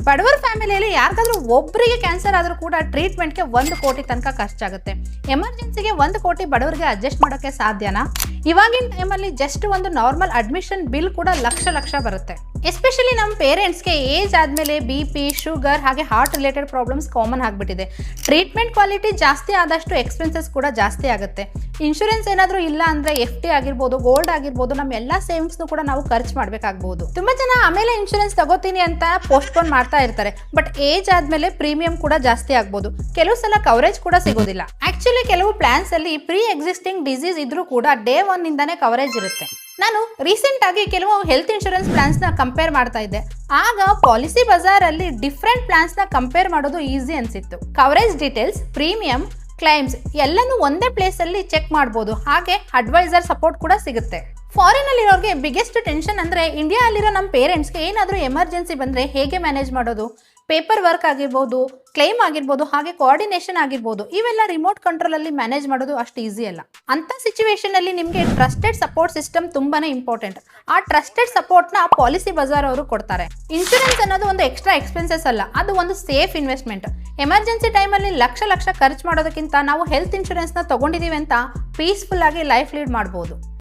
ಬಡವರ ಫ್ಯಾಮಿಲಿಯಲ್ಲಿ ಯಾರಿಗಾದ್ರೂ ಒಬ್ಬರಿಗೆ ಕ್ಯಾನ್ಸರ್ ಆದ್ರೂ ಕೂಡ ಟ್ರೀಟ್ಮೆಂಟ್ಗೆ 1 ಕೋಟಿ ತನಕ ಖರ್ಚಾಗುತ್ತೆ. ಎಮರ್ಜೆನ್ಸಿಗೆ 1 ಕೋಟಿ ಬಡವರಿಗೆ ಅಡ್ಜಸ್ಟ್ ಮಾಡೋಕೆ ಸಾಧ್ಯನಾ? ಇವಾಗಿನ ಟೈಮಲ್ಲಿ ಜಸ್ಟ್ ಒಂದು ನಾರ್ಮಲ್ ಅಡ್ಮಿಷನ್ ಬಿಲ್ ಕೂಡ ಲಕ್ಷ ಬರುತ್ತೆ. ಎಸ್ಪೆಷಲಿ ನಮ್ಮ ಪೇರೆಂಟ್ಸ್ಗೆ ಏಜ್ ಆದಮೇಲೆ BP, ಶುಗರ್ ಹಾಗೆ ಹಾರ್ಟ್ ರಿಲೇಟೆಡ್ ಪ್ರಾಬ್ಲಮ್ಸ್ ಕಾಮನ್ ಆಗಿಬಿಟ್ಟಿದೆ. ಟ್ರೀಟ್ಮೆಂಟ್ ಕ್ವಾಲಿಟಿ ಜಾಸ್ತಿ ಆದಷ್ಟು ಎಕ್ಸ್ಪೆನ್ಸಸ್ ಕೂಡ ಜಾಸ್ತಿ ಆಗುತ್ತೆ. ಇನ್ಶೂರೆನ್ಸ್ ಏನಾದರೂ ಇಲ್ಲ ಅಂದರೆ FD ಆಗಿರ್ಬೋದು, ಗೋಲ್ಡ್ ಆಗಿರ್ಬೋದು, ನಮ್ಮ ಎಲ್ಲ ಸೇವಿಂಗ್ಸ್ನು ಕೂಡ ನಾವು ಖರ್ಚು ಮಾಡಬೇಕಾಗಬಹುದು. ತುಂಬ ಜನ ಆಮೇಲೆ ಇನ್ಶೂರೆನ್ಸ್ ತಗೋತೀನಿ ಅಂತ ಪೋಸ್ಟ್ಪೋನ್ ಮಾಡ್ತಾ ಇರ್ತಾರೆ. ಬಟ್ ಏಜ್ ಆದಮೇಲೆ ಪ್ರೀಮಿಯಂ ಕೂಡ ಜಾಸ್ತಿ ಆಗ್ಬೋದು. ಕೆಲವು ಸಲ ಕವರೇಜ್ ಕೂಡ ಸಿಗೋದಿಲ್ಲ. ಆಕ್ಚುಲಿ ಕೆಲವು ಪ್ಲಾನ್ಸ್ ಅಲ್ಲಿ ಪ್ರೀ ಎಕ್ಸಿಸ್ಟಿಂಗ್ ಡಿಸೀಸ್ ಇದ್ರೂ ಕೂಡ ಡೇ 1 ಇಂದಾನೆ ಕವರೇಜ್ ಇರುತ್ತೆ. ನಾನು ರೀಸೆಂಟ್ ಆಗಿ ಕೆಲವು ಹೆಲ್ತ್ ಇನ್ಶೂರೆನ್ಸ್ ಪ್ಲಾನ್ಸ್ ನ ಕಂಪೇರ್ ಮಾಡ್ತಾ ಇದ್ದೆ. ಆಗ ಪಾಲಿಸಿ ಬಜಾರ್ ಅಲ್ಲಿ ಡಿಫ್ರೆಂಟ್ ಪ್ಲಾನ್ಸ್ ನ ಕಂಪೇರ್ ಮಾಡೋದು ಈಸಿ ಅನ್ಸಿತ್ತು. ಕವರೇಜ್ ಡೀಟೇಲ್ಸ್, ಪ್ರೀಮಿಯಂ, ಕ್ಲೈಮ್ಸ್ ಎಲ್ಲನೂ ಒಂದೇ ಪ್ಲೇಸ್ ಅಲ್ಲಿ ಚೆಕ್ ಮಾಡಬಹುದು. ಹಾಗೆ ಅಡ್ವೈಸರ್ ಸಪೋರ್ಟ್ ಕೂಡ ಸಿಗುತ್ತೆ. ಫಾರಿನ್ ಅಲ್ಲಿರೋರಿಗೆ ಬಿಗ್ಗೆಸ್ಟ್ ಟೆನ್ಷನ್ ಅಂದ್ರೆ ಇಂಡಿಯಾ ಅಲ್ಲಿರೋ ನಮ್ಮ ಪೇರೆಂಟ್ಸ್ಗೆ ಏನಾದರೂ ಎಮರ್ಜೆನ್ಸಿ ಬಂದ್ರೆ ಹೇಗೆ ಮ್ಯಾನೇಜ್ ಮಾಡೋದು. ಪೇಪರ್ ವರ್ಕ್ ಆಗಿರ್ಬೋದು, ಕ್ಲೈಮ್ ಆಗಿರ್ಬೋದು, ಹಾಗೆ ಕೋಆರ್ಡಿನೇಷನ್ ಆಗಿರ್ಬೋದು, ಇವೆಲ್ಲ ರಿಮೋಟ್ ಕಂಟ್ರೋಲ್ ಅಲ್ಲಿ ಮ್ಯಾನೇಜ್ ಮಾಡೋದು ಅಷ್ಟು ಈಸಿ ಅಲ್ಲ. ಅಂತ ಸಿಚುವೇಶನ್ ಅಲ್ಲಿ ನಿಮಗೆ ಟ್ರಸ್ಟೆಡ್ ಸಪೋರ್ಟ್ ಸಿಸ್ಟಮ್ ತುಂಬಾನೇ ಇಂಪಾರ್ಟೆಂಟ್. ಆ ಟ್ರಸ್ಟೆಡ್ ಸಪೋರ್ಟ್ ನ ಪಾಲಿಸಿ ಬಜಾರ್ ಅವರು ಕೊಡ್ತಾರೆ. ಇನ್ಶೂರೆನ್ಸ್ ಅನ್ನೋದು ಒಂದು ಎಕ್ಸ್ಟ್ರಾ ಎಕ್ಸ್ಪೆನ್ಸಸ್ ಅಲ್ಲ, ಅದು ಒಂದು ಸೇಫ್ ಇನ್ವೆಸ್ಟ್ಮೆಂಟ್. ಎಮರ್ಜೆನ್ಸಿ ಟೈಮಲ್ಲಿ ಲಕ್ಷ ಖರ್ಚು ಮಾಡೋದಕ್ಕಿಂತ ನಾವು ಹೆಲ್ತ್ ಇನ್ಶೂರೆನ್ಸ್ ನ ತಗೊಂಡಿದೀವಿ ಅಂತ ಪೀಸ್ಫುಲ್ ಆಗಿ ಲೈಫ್ ಲೀಡ್ ಮಾಡಬಹುದು.